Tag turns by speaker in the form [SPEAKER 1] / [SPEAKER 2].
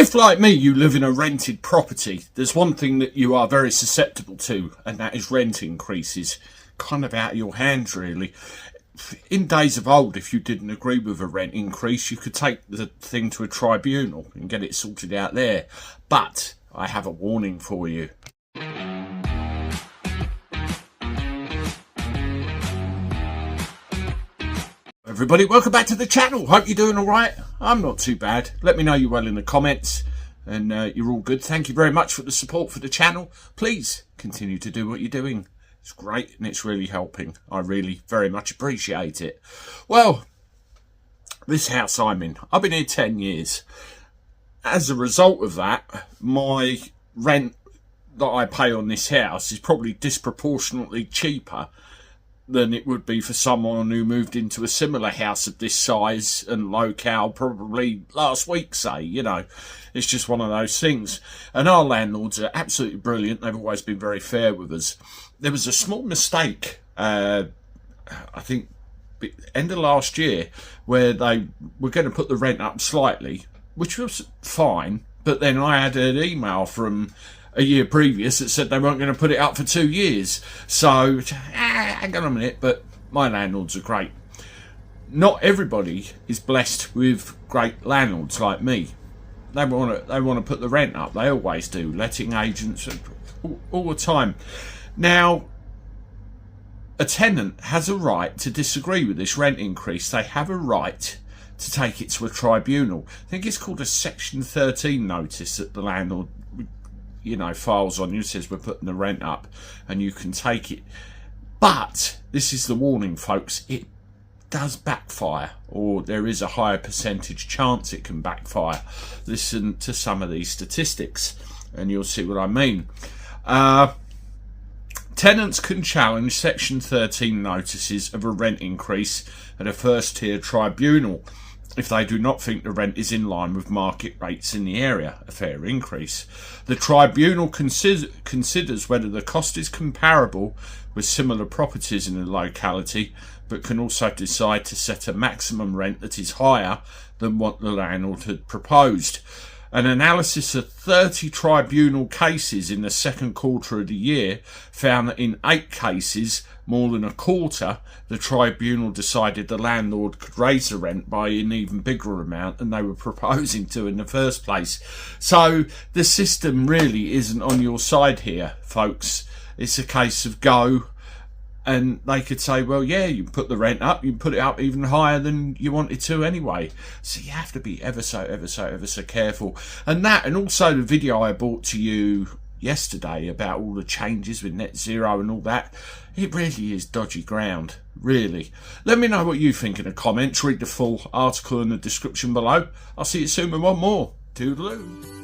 [SPEAKER 1] If, like me, you live in a rented property, there's one thing that you are very susceptible to, and that is rent increases. Kind of out of your hands, really. In days of old, if you didn't agree with a rent increase, you could take the thing to a tribunal and get it sorted out there. But I have a warning for you. Everybody, welcome back to the channel. Hope you're doing all right. I'm not too bad. Let me know you're well in the comments and you're all good. Thank you very much for the support for the channel. Please continue to do what you're doing. It's great and it's really helping. I really very much appreciate it. Well, this house I'm in, I've been here 10 years. As a result of that, my rent that I pay on this house is probably disproportionately cheaper than it would be for someone who moved into a similar house of this size and locale probably last week, say. You know, it's just one of those things. And our landlords are absolutely brilliant. They've always been very fair with us. There was a small mistake, I think, end of last year, where they were going to put the rent up slightly, which was fine. But then I had an email from a year previous that said they weren't going to put it up for 2 years. So, hang on a minute, but my landlords are great. Not everybody is blessed with great landlords like me. They want to put the rent up. They always do. Letting agents all the time. Now, a tenant has a right to disagree with this rent increase. They have a right to take it to a tribunal. I think it's called a Section 13 notice that the landlord, you know, files on you, says we're putting the rent up and you can take it. But this is the warning, folks, it does backfire, or there is a higher percentage chance it can backfire. Listen to some of these statistics and you'll see what I mean. Tenants can challenge Section 13 notices of a rent increase at a first-tier tribunal if they do not think the rent is in line with market rates in the area, a fair increase. The tribunal considers whether the cost is comparable with similar properties in the locality, but can also decide to set a maximum rent that is higher than what the landlord had proposed. An analysis of 30 tribunal cases in the second quarter of the year found that in 8 cases, more than a quarter, the tribunal decided the landlord could raise the rent by an even bigger amount than they were proposing to in the first place. So the system really isn't on your side here, folks. It's a case of go, and they could say, well, yeah, you can put the rent up, you can put it up even higher than you wanted to anyway. So you have to be ever so careful. And that, and also the video I brought to you yesterday about all the changes with net zero and all that, it really is dodgy ground, really. Let me know what you think in the comments. Read the full article in the description below. I'll see you soon with one more. Toodaloo.